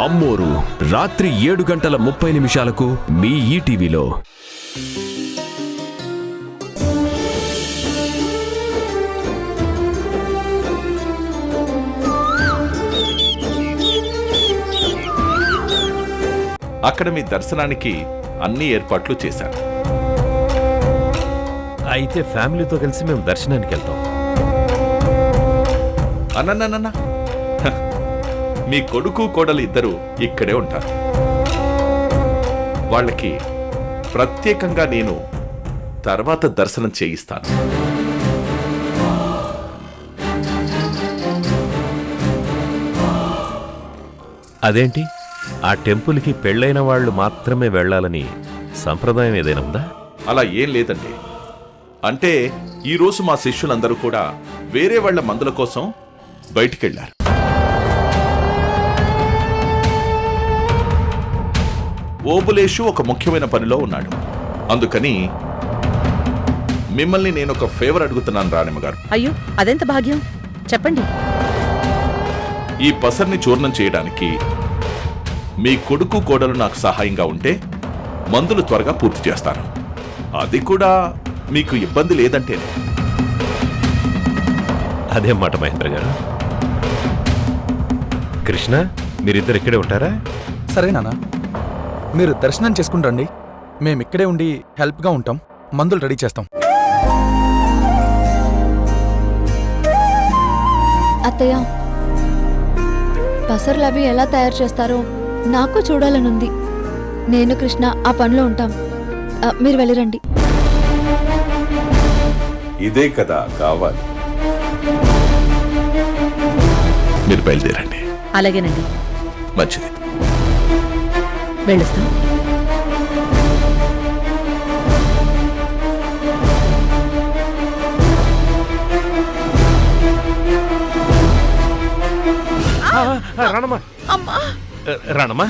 అమ్మోరు రాత్రి 7:30 మీ ఈటీవీలో. అక్కడ మీ దర్శనానికి అన్ని ఏర్పాట్లు చేశారు. అయితే ఫ్యామిలీతో కలిసి మేము దర్శనానికి వెళ్తాం. అన్నన్న మీ కొడుకు కోడలు ఇద్దరు ఇక్కడే ఉంటారు. వాళ్ళకి ప్రత్యేకంగా నేను తర్వాత దర్శనం చేయిస్తాను. అదేంటి, ఆ టెంపుల్కి పెళ్ళైన వాళ్ళు మాత్రమే వెళ్ళాలని సంప్రదాయం ఏదైనా ఉందా? అలా ఏం లేదండి. అంటే ఈరోజు మా శిష్యులందరూ కూడా వేరే వాళ్ల మందుల కోసం బయటికెళ్లారు. ఓబులేషు ఒక ముఖ్యమైన పనిలో ఉన్నాడు. అందుకని మిమ్మల్ని నేను ఒక ఫేవర్ అడుగుతున్నాను రాణిమ్మ గారు. అయ్యో, అదెంత భాగ్యం, చెప్పండి. ఈ పసర్ని చూర్ణం చేయడానికి మీ కొడుకు కోడలు నాకు సహాయంగా ఉంటే మందులు త్వరగా పూర్తి చేస్తాను. అది కూడా మీకు ఇబ్బంది లేదంటేనే. అదేం మాట మహేంద్ర గారు. కృష్ణ, మీరిద్దరు ఇక్కడే ఉంటారా? సరే నాన్న, మీరు దర్శనం చేసుకుని రండి. మేమిక్కడే ఉండి హెల్ప్గా ఉంటాం. మందులు రెడీ చేస్తాం. అత్తయ్య, పసర్లు అవి ఎలా తయారు చేస్తారో నాకు చూడాలనుంది. నేను కృష్ణ ఆ పనిలో ఉంటాం. మీరు వెళ్ళిరండి. ఇదే కదా కావాలి. మీరు బయలుదేరండి. అలాగేనండి, మంచిది. వెళ్ళొస్తాం. రాణమ్మా,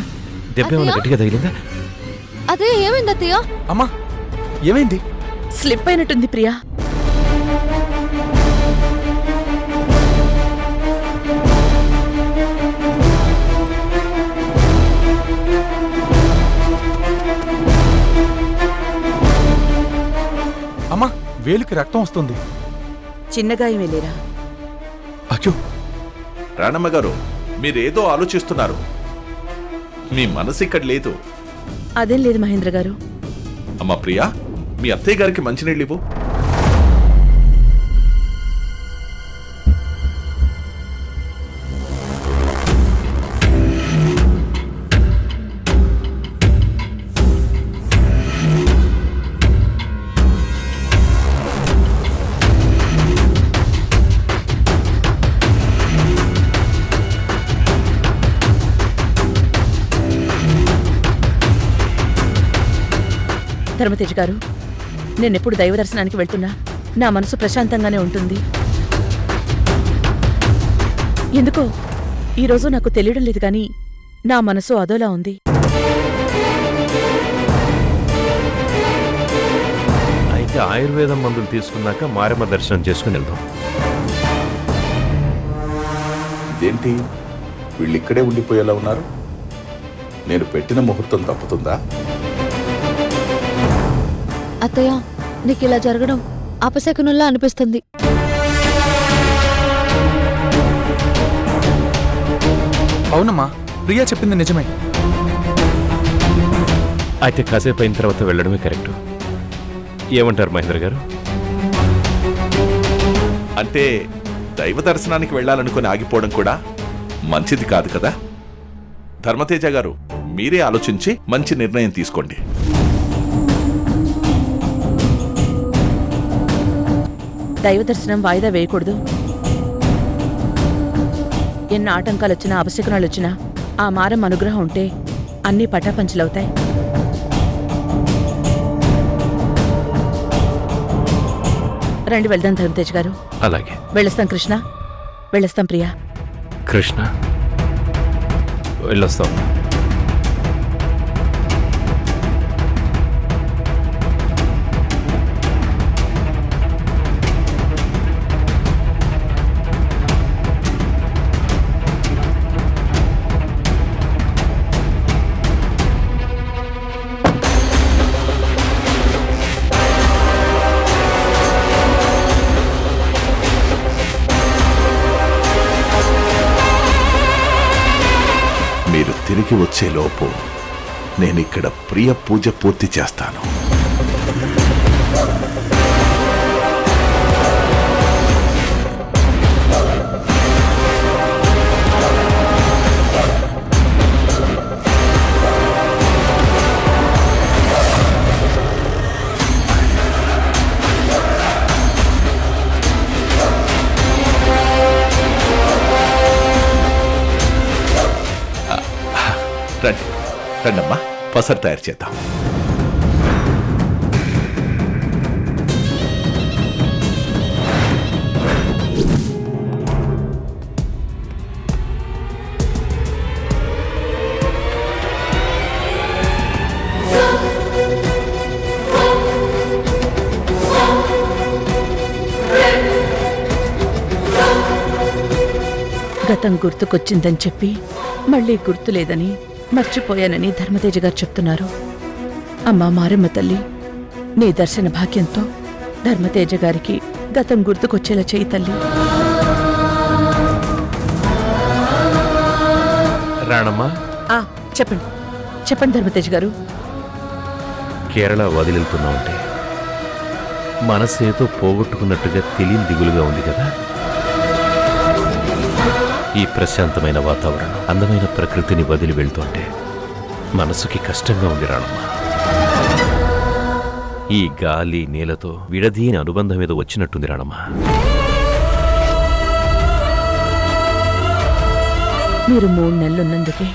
దెబ్బేమన్నా గట్టిగా తగిలిందా? అదే ఏమైంది అత్తయ్య? అమ్మా, ఏమైంది? స్లిప్ అయినట్టుంది ప్రియా. అమ్మా, వేలుకి రక్తం వస్తుంది. చిన్నగాయమే లేరా? అయ్యో, రాణమ్మ గారు, మీరేదో ఆలోచిస్తున్నారు. మీ మనసు ఇక్కడ లేదు. అదేం లేదు మహేంద్ర గారు. అమ్మా ప్రియా, మీ అత్తయ్య గారికి మంచినీళ్ళు ఇవ్వు. ధర్మతేజ్ గారు, నేనెప్పుడు దైవ దర్శనానికి వెళ్తున్నా నా మనసు ప్రశాంతంగానే ఉంటుంది. ఎందుకో ఈరోజు నాకు తెలియడం లేదు, కానీ నా మనసు అదోలా ఉంది. అయితే ఆయుర్వేదం మందులు తీసుకున్నాక మారమ్మ దర్శనం చేసుకుని వెళ్దాం. ఇదేంటి, వీళ్ళిక్కడే ఉండిపోయేలా ఉన్నారు? నేను పెట్టిన ముహూర్తం తప్పుతుందా? అత్తయ్య, నీకు ఇలా జరగడం అపశకునుల్లా అనిపిస్తుంది. అవునమ్మా, ప్రియా చెప్పింది నిజమే. అయితే కాసేపు అయిన తర్వాత వెళ్ళడమే కరెక్ట్. ఏమంటారు మహేంద్ర గారు? అంటే దైవ దర్శనానికి వెళ్ళాలనుకుని ఆగిపోవడం కూడా మంచిది కాదు కదా. ధర్మతేజ గారు, మీరే ఆలోచించి మంచి నిర్ణయం తీసుకోండి. దైవ దర్శనం వాయిదా వేయకూడదు. ఎన్ని ఆటంకాలొచ్చినా, అపశకునాలొచ్చినా ఆ మారం అనుగ్రహం ఉంటే అన్నీ పటాపంచలవుతాయి. రండి వెళ్దాం ధర్మతేజ్ గారు. అలాగే. వెళ్ళొస్తాం కృష్ణ, వెళ్ళొస్తాం ప్రియా. కృష్ణ, వెళ్ళొస్తాం. తిరిగి వచ్చేలోపు నేనిక్కడ ప్రియ పూజ పూర్తి చేస్తాను. రండి రండమ్మా, పసరు తయారు చేద్దాం. గతం గుర్తుకొచ్చిందని చెప్పి మళ్ళీ గుర్తులేదని మర్చిపోయానని ధర్మతేజ గారు చెప్తున్నారు. అమ్మా మారమ్మ తల్లి, నీ దర్శన భాగ్యంతో ధర్మతేజ గారికి గతం గుర్తుకొచ్చేలా చేయి తల్లి. రాణమ్మా, చెప్పండి చెప్పండి ధర్మతేజ గారు. కేరళ వదిలివెళ్తున్నామంటే మనసేతో పోగొట్టుకున్నట్టుగా తెలియని దిగులుగా ఉంది కదా. ఈ ప్రశాంతమైన వాతావరణం, అందమైన ప్రకృతిని వదిలి వెళ్తుంటే మనసుకి కష్టంగా ఉంది రాణమ్మ. ఈ గాలి నేలతో విడదీయని అనుబంధం మీద వచ్చినట్టుంది రాణమ్మ. మీరు 3 నెలలున్నందుకే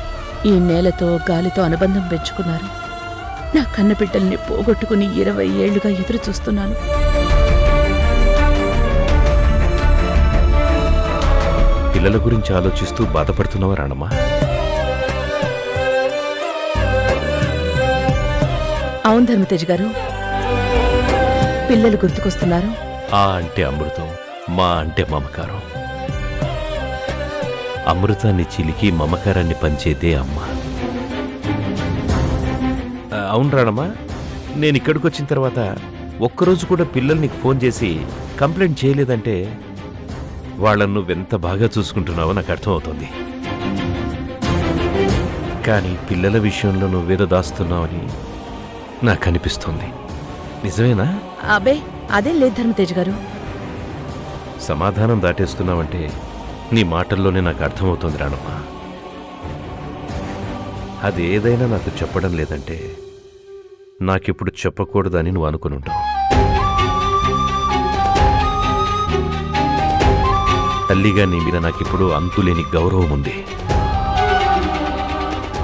ఈ నేలతో గాలితో అనుబంధం పెంచుకున్నారు. నా కన్నబిడ్డల్ని పోగొట్టుకుని 20 ఏళ్లుగా ఎదురు చూస్తున్నాను. పిల్లల గురించి ఆలోచిస్తూ బాధపడుతున్నావా రాణమ్మ? అవును ధర్మతేజ్ గారు, పిల్లలు గుర్తుకొస్తున్నారు. ఆ అంటే అమృతం, మా అంటే మమకారం. అమృతాన్ని చిలికి మమకారాన్ని పంచేదే అమ్మ. అవును రాణమ్మ, నేను ఇక్కడికి వచ్చిన తర్వాత ఒక్కరోజు కూడా పిల్లల్ని ఫోన్ చేసి కంప్లైంట్ చేయలేదంటే వాళ్ళను నువ్వెంత బాగా చూసుకుంటున్నావో నాకు అర్థమవుతుంది. కానీ పిల్లల విషయంలో నువ్వేదో దాస్తున్నావని నాకు అనిపిస్తుంది. నిజమేనా? అబే అదేం లేదు ధర్మతేజ్ గారు. సమాధానం దాటేస్తున్నావంటే నీ మాటల్లోనే నాకు అర్థమవుతుంది రాణమ్మ. అదేదైనా నాకు చెప్పడం లేదంటే నాకిప్పుడు చెప్పకూడదని నువ్వు అనుకుని ఉంటావు. తల్లిగా నీ మీద నాకిప్పుడు అంతులేని గౌరవం ఉంది.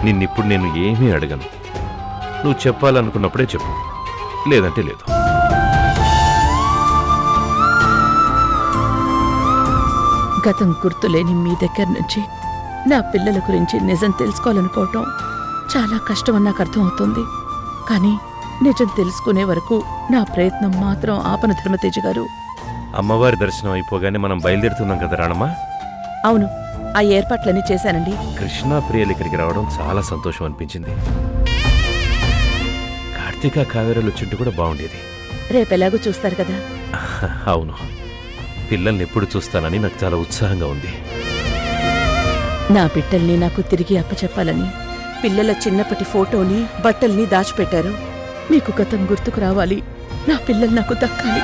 నిన్నిప్పుడు నేను ఏమీ అడగను. నువ్వు చెప్పాలనుకున్నప్పుడే చెప్పు, లేదంటే లేదు. గతం గుర్తులేని మీ దగ్గర నుంచి నా పిల్లల గురించి నిజం తెలుసుకోవాలనుకోవటం చాలా కష్టమని నాకు అర్థమవుతుంది. కానీ నిజం తెలుసుకునే వరకు నా ప్రయత్నం మాత్రం ఆపన ధర్మతేజ గారు. అమ్మవారి దర్శనం అయిపోగానే మనం బయలుదేరుతున్నాం కదా రాణమ్మ? అవును, ఆ ఏర్పాట్లన్నీ చేశానండి. కృష్ణా ప్రియలు ఇక్కడికి రావడం చాలా సంతోషం అనిపించింది. కార్తీక కావేరాలు వచ్చింటూ కూడా బాగుండేది. రేపెలాగూ చూస్తారు కదా. అవును, పిల్లల్ని ఎప్పుడు చూస్తానని నాకు చాలా ఉత్సాహంగా ఉంది. నా బిడ్డల్ని నాకు తిరిగి అప్పచెప్పాలని పిల్లల చిన్నప్పటి ఫోటోని బట్టల్ని దాచిపెట్టారు. మీకు గతం గుర్తుకు రావాలి, నా పిల్లలు నాకు దక్కాలి.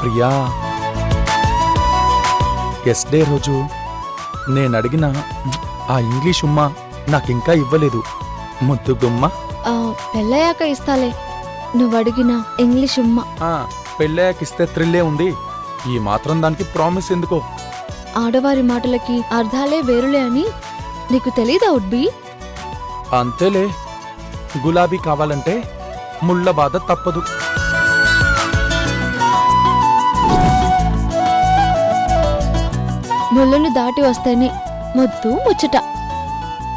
ప్రియా, ఎస్ డే రోజు నేను అడిగిన ఆ ఇంగ్లీష్ ఉమ్మా నాకింకా ఇవ్వలేదు. ముద్దు గుమ్మ. పెళ్ళయ్యాక ఇస్తాలే నువ్వు అడిగిన ఇంగ్లీష్ ఉమ్మ. పెళ్ళాకిస్తే థ్రిల్లే ఉంది. ఈ మాత్రం దానికి ప్రామిస్ ఎందుకో? ఆడవారి మాటలకి అర్థాలే వేరులే అని నీకు తెలీదా ఉడ్బి? అంతేలే, గులాబీ కావాలంటే ముళ్ళ బాధ తప్పదు. ముళ్ళను దాటి వస్తేనే ముద్దు ముచ్చట.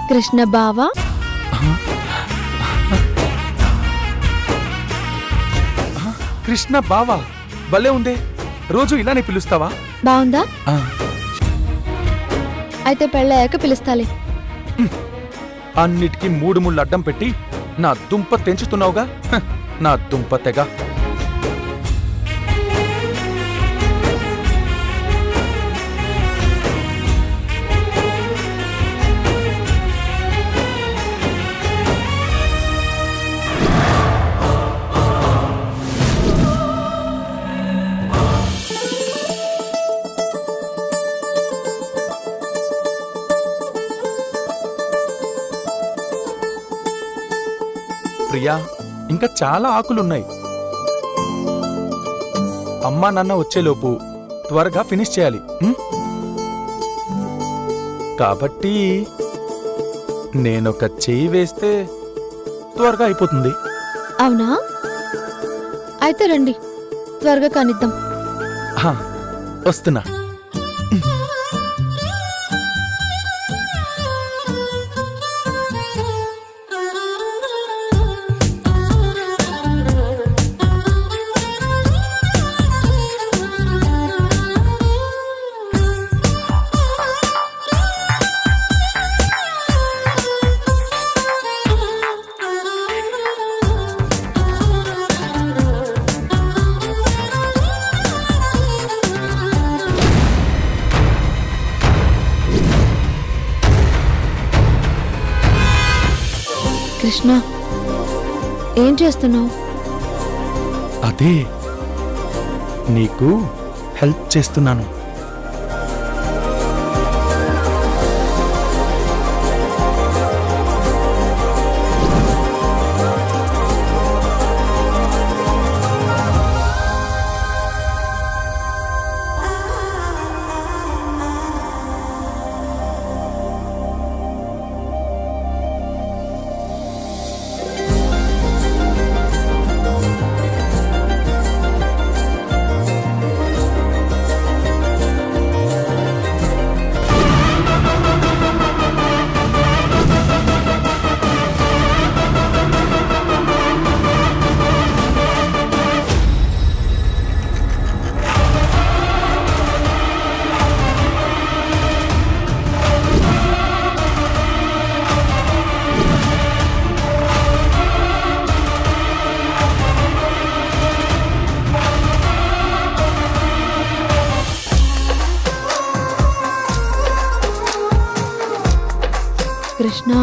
కృష్ణ బావా. కృష్ణ బావా భలే ఉందే. రోజు ఇలానే పిలుస్తావా? బావుందా? ఆ, అయితే పెళ్ళయ్యాక పిలుస్తాలే. అన్నిటికీ మూడు ముళ్ళు అడ్డం పెట్టి నా దుంప తెంచుతున్నావుగా. నా దుంప తెగ. ప్రియా, ఇంకా చాలా ఆకులున్నాయి. అమ్మా నాన్న వచ్చేలోపు త్వరగా ఫినిష్ చేయాలి. కాబట్టి నేనొక చెయ్యి వేస్తే త్వరగా అయిపోతుంది. అవునా? అయితే రండి, త్వరగా కానిద్దాం. హా, వస్తున్నా. కృష్ణ, ఏం చేస్తున్నావు? అదే నీకు హెల్ప్ చేస్తున్నాను. కృష్ణ,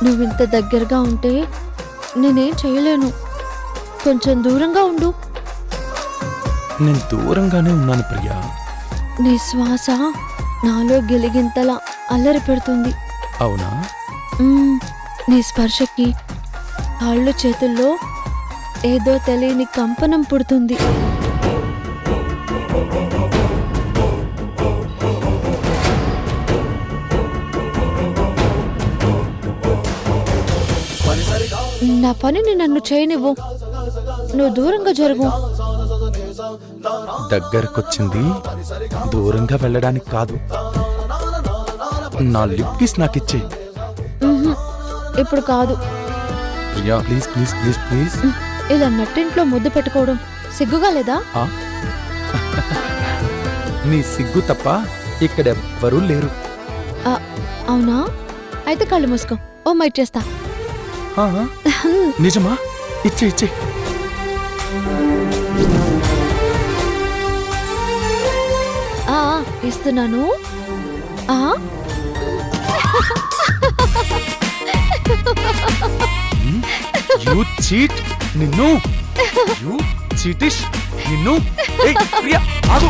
నువ్వింత దగ్గరగా ఉంటే నేనేం చేయలేను. కొంచెం దూరంగా ఉండు. నేను దూరంగానే ఉన్నాను ప్రియా. నీ శ్వాస నాలో గిలిగింతలా అల్లరి పెడుతుంది. అవునా? నీ స్పర్శకి కాళ్ళు చేతుల్లో ఏదో తెలియని కంపనం పుడుతుంది. నా పనిని నన్ను చేయనివ్వు. నువ్వు దూరంగా జరుగు. దగ్గరకొచ్చింది దూరంగా వెళ్ళడానికి కాదు. నా లిప్ కిస్ నాకిచ్చే. ఇప్పుడు కాదు. Priya, please please please please. ఇలా నట్టింట్లో ముద్దు పెట్టుకోవడం సిగ్గుగా లేదా? నీ సిగ్గు తప్ప ఇక్కడెవ్వరూ లేరు. అవునా? అయితే కళ్ళు మూసుకో. ఓ మైట్ చేస్తా. నిజమా? ఇచ్చే ఇచ్చే. ఇస్తున్నాను. You cheat. నిన్ను యూ చీటిష్. నిన్ను. ఏయ్ ప్రియా, ఆగు.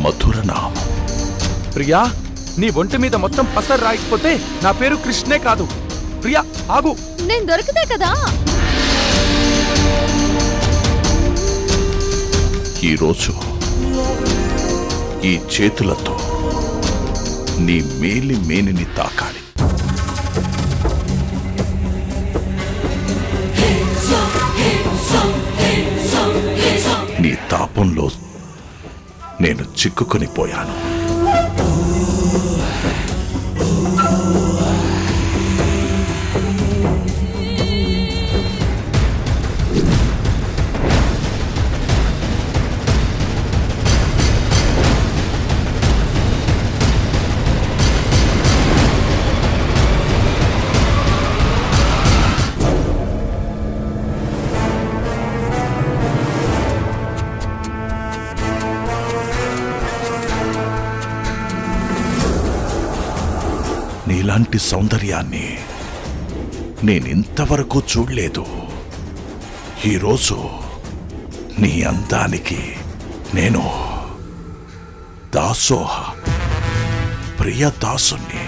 మధుర నామం. ప్రియా, నీ ఒంటి మీద మొత్తం పసరు రాయకపోతే నా పేరు కృష్ణే కాదు. ప్రియా ఆగు. నేను దొరికితే కదా. ఈరోజు ఈ చేతులతో నీ మేలి మేనిని తాకాలి. నీ తాపంలో నేను చిక్కుకొని పోయాను. నీలాంటి సౌందర్యాన్ని నేనింతవరకు చూడలేదు. ఈరోజు నీ అందానికి నేను దాసోహ ప్రియ దాసుని.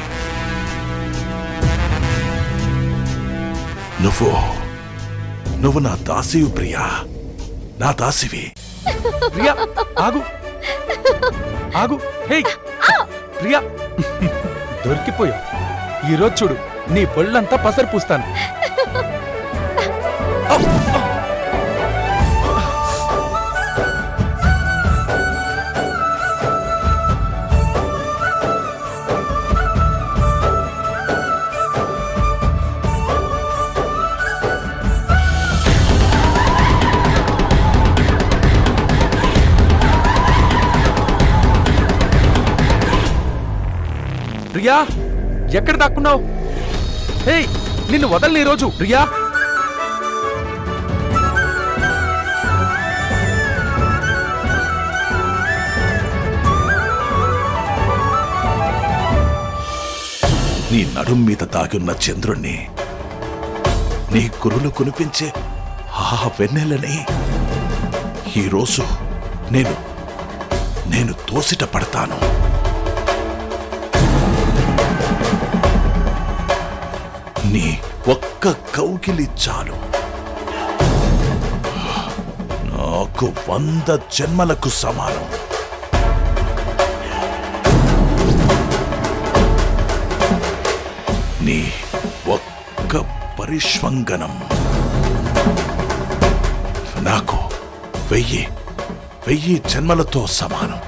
నువ్వు నా దాసివి ప్రియా, నా దాసివి. ప్రియా ఆగు. ఆగు. హే ప్రియా, దొరికిపోయా. ఈరోజు చూడు, నీ పొళ్ళంతా పసరు పూస్తాను. ప్రియా, ఎక్కడ దాక్కున్నావు? హే, నిన్ను వదలని ఈరోజు. ప్రియా, నీ నడుం మీద దాగున్న చంద్రుణ్ణి, నీ కురులు కునిపించే ఆ వెన్నెలని ఈరోజు నేను తోసిట పడతాను. నీ ఒక్క కౌగిలి చాలు, నాకు 100 జన్మలకు సమానం. నీ ఒక్క పరిష్వంగనం నాకు 1000 జన్మలతో సమానం.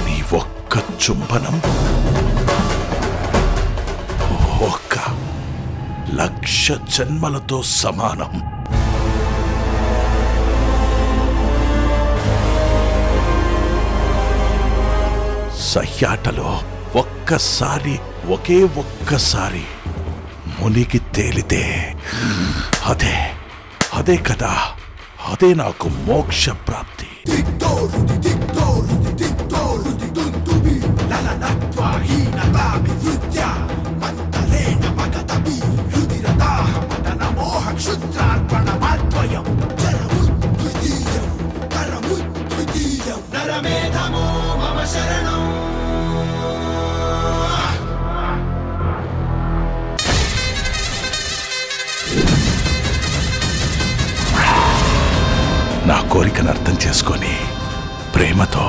నీ ఒక్క చుంబనం 1,00,000 జన్మలతో సమానం. సయ్యాటలో ఒకే ఒక్కసారి మునిగి తేలితే అదే కదా, అదే నాకు మోక్ష ప్రాప్తి. నా కోరికను అర్థం చేసుకొని ప్రేమతో